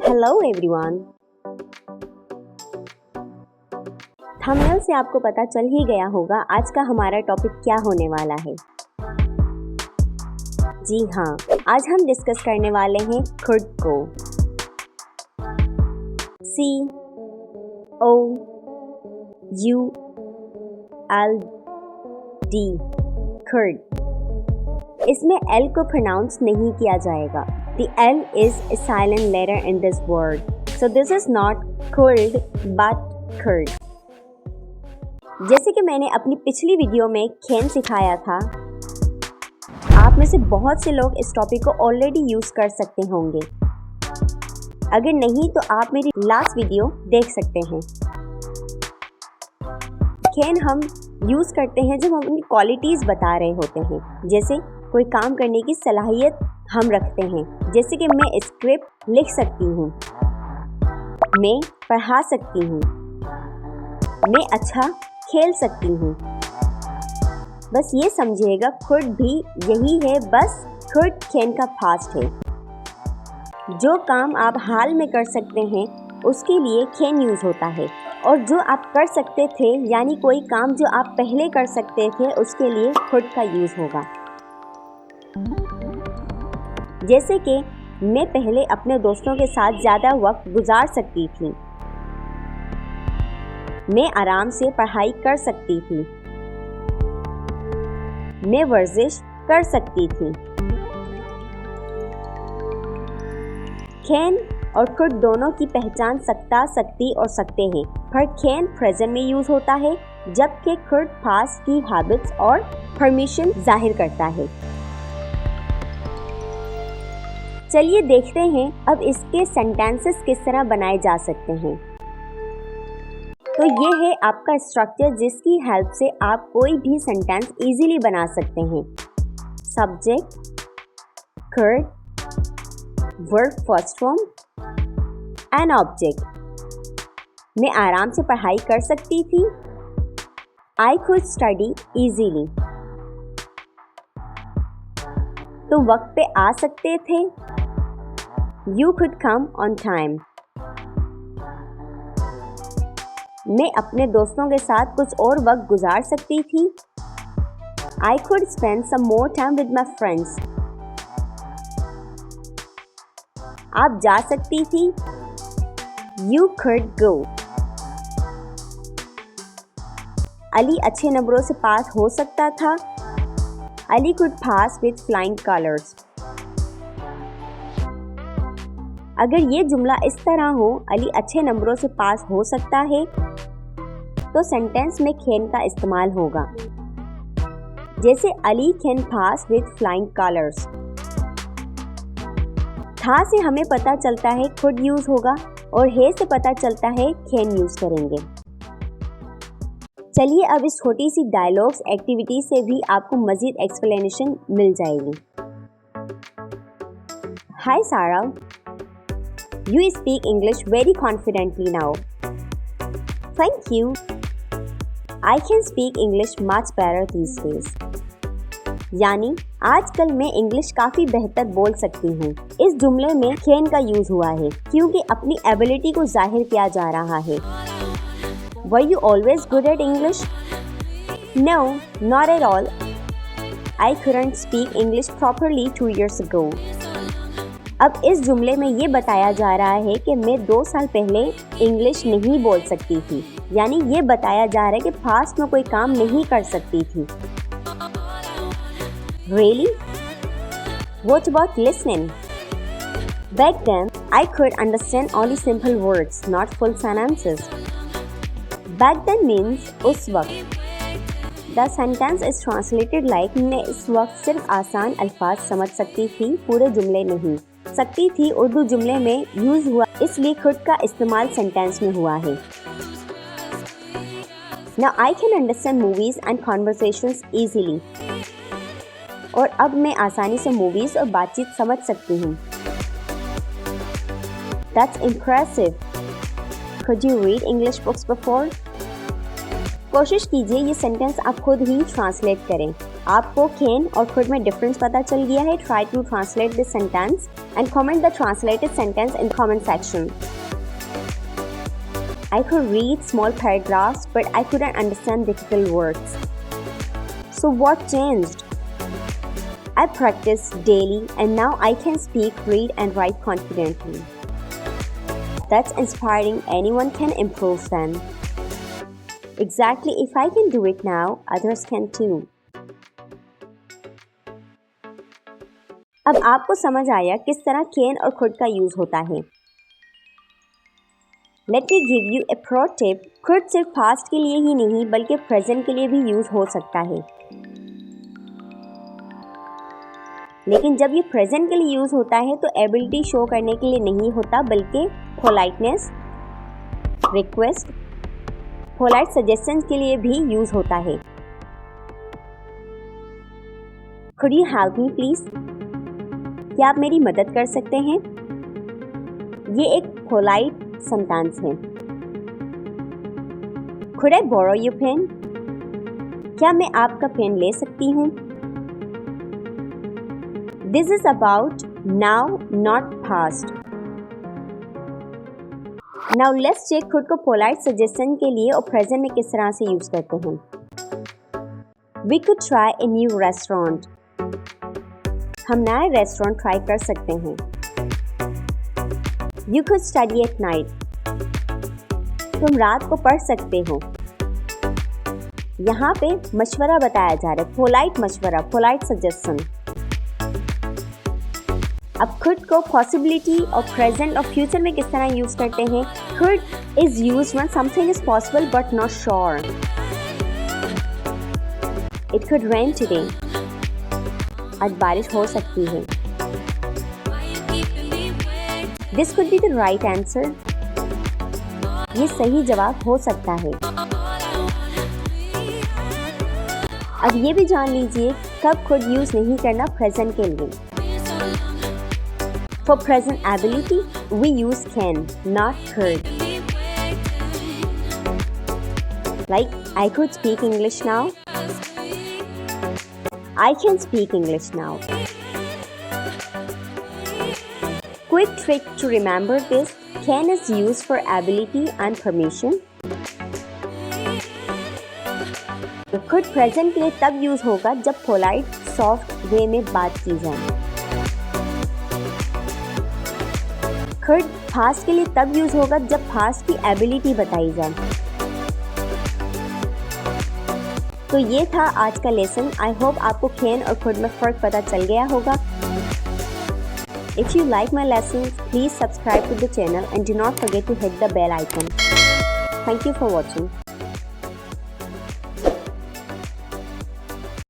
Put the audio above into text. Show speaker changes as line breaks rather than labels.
Hello everyone. Thumbnail से आपको पता चल ही गया होगा आज का हमारा टॉपिक क्या होने वाला है। जी हाँ, आज हम डिस्कस करने वाले हैं खुद को। COULD खुद। इसमें L को प्रोनाउंस नहीं किया जाएगा। The L is a silent letter in this word. So this is not could but could. जैसे कि मैंने अपनी पिछली वीडियो में कैन सिखाया था, आप में से बहुत से लोग इस टॉपिक को ऑलरेडी यूज़ कर सकते होंगे। अगर नहीं तो आप मेरी लास्ट वीडियो देख सकते हैं। कैन हम यूज़ करते हैं जब हम अपनी क्वालिटीज़ बता रहे होते हैं। जैसे कोई काम करने की सलाहियत हम रखते हैं, जैसे कि मैं स्क्रिप्ट लिख सकती हूँ, मैं पढ़ा सकती हूँ, मैं अच्छा खेल सकती हूँ। बस ये समझिएगा खुद भी यही है, बस खुद कैन का पास्ट है। जो काम आप हाल में कर सकते हैं उसके लिए कैन यूज़ होता है, और जो आप कर सकते थे यानी कोई काम जो आप पहले कर सकते थे उसके लिए खुद का यूज़ होगा। जैसे कि मैं पहले अपने दोस्तों के साथ ज़्यादा वक्त गुजार सकती थी, मैं आराम से पढ़ाई कर सकती थी, मैं वर्जिश कर सकती थी। कैन और कुड दोनों की पहचान सकता, सकती और सकते हैं, पर कैन प्रेजेंट में यूज़ होता है जबकि कुड पास्ट की हैबिट्स और परमिशन जाहिर करता है। चलिए देखते हैं अब इसके सेंटेंसेस किस तरह बनाए जा सकते हैं। तो ये है आपका स्ट्रक्चर जिसकी हेल्प से आप कोई भी सेंटेंस इजीली बना सकते हैं। Subject, could, verb first form and object. मैं आराम से पढ़ाई कर सकती थी, आई कुड स्टडी इजीली। तुम वक्त पे आ सकते थे, You could come on time. मैं अपने दोस्तों के साथ कुछ और वक्त गुजार सकती थी, I could spend some more time with my friends. आप जा सकती थी, You could go. अली अच्छे नंबरों से पास हो सकता था, Ali could pass with flying colors. अगर ये जुमला इस तरह हो, अली अच्छे नंबरों से पास हो सकता है, तो सेंटेंस में कैन का इस्तेमाल होगा। जैसे Ali can pass with flying colours. था से हमें पता चलता है खुद यूज होगा, और है से पता चलता है कैन यूज करेंगे। चलिए अब इस छोटी सी डायलॉग्स एक्टिविटी से भी आपको मजीद एक्सप्लेनेशन मिल जाएगी। हाय सारा, You speak English very confidently now. Thank you. I can speak English much better these days. यानी आजकल मैं इंग्लिश काफ़ी बेहतर बोल सकती हूँ। इस जुमले में कैन का यूज़ हुआ है क्योंकि अपनी एबिलिटी को जाहिर किया जा रहा है। Were you always good at English? No, not at all. I couldn't speak English properly 2 years ago. अब इस जुमले में ये बताया जा रहा है कि मैं 2 साल पहले इंग्लिश नहीं बोल सकती थी, यानी ये बताया जा रहा है कि पास्ट में कोई काम नहीं कर सकती थी। Really? What about listening? Back then, I could understand only simple words, not full sentences. Back then means उस वक्त। The sentence is translated like मैं इस वक्त सिर्फ आसान अल्फाज समझ सकती थी, पूरे जुमले नहीं। सकती थी उर्दू जुमले में यूज हुआ, इसलिए खुद का इस्तेमाल सेंटेंस में हुआ है। Now I can understand movies and conversations easily. और अब मैं आसानी से मूवीज और बातचीत समझ सकती हूँ। That's impressive. Could you read English books before? कोशिश कीजिए ये सेंटेंस आप खुद ही ट्रांसलेट करें। आपको कैन और खुद में डिफरेंस पता चल गया है। Try to translate this sentence and comment the translated sentence in the comment section. I could read small paragraphs, but I couldn't understand difficult words. So what changed? I practiced daily and now I can speak, read and write confidently. That's inspiring. Anyone can improve then. Exactly, if I can do it now, others can too. अब आपको समझ आया किस तरह can और could का use होता है. Let me give you a pro tip. Could सिर्फ past के लिए ही नहीं बल्कि present के लिए भी यूज हो सकता है. लेकिन जब ये प्रेजेंट के लिए यूज होता है तो एबिलिटी शो करने के लिए नहीं होता बल्कि पोलाइटनेस, रिक्वेस्ट, पोलाइट सजेशंस के लिए भी यूज होता है. Could you help me please? क्या आप मेरी मदद कर सकते हैं? ये एक पोलाइट सेंटेंस है. Could I borrow your pen? क्या मैं आपका पेन ले सकती हूँ? This is about now, not past. Now let's check खुद को polite suggestion के लिए और present में किस तरह से यूज करते हैं. We could try a new restaurant. हम नया रेस्टोरेंट ट्राई कर सकते हैं. You could study at night. तुम रात को पढ़ सकते हो. यहाँ पे मशवरा बताया जा रहा है, पोलाइट मशवरा, पोलाइट सजेशन. अब खुद को पॉसिबिलिटी और प्रेजेंट और फ्यूचर में किस तरह यूज करते हैं. Could is used when something is possible but not sure. It could rain today. आज बारिश हो सकती है. This could be the right answer. ये सही जवाब हो सकता है. अब ये भी जान लीजिए कब could यूज नहीं करना प्रेजेंट के लिए. For present ability, we use can, not could. Like, I could speak English now. I can speak English now. Quick trick to remember this. Can is used for ability and permission. तो could present के लिए तब use होगा जब polite, soft way में बात की जाए. Could past के लिए तब यूज होगा जब past की एबिलिटी बताई जाए. तो ये था आज का लेसन. आई होप आपको can और could में फ़र्क पता चल गया होगा. If you like my lessons, please subscribe to the channel and do not forget to hit the bell icon. Thank you for watching.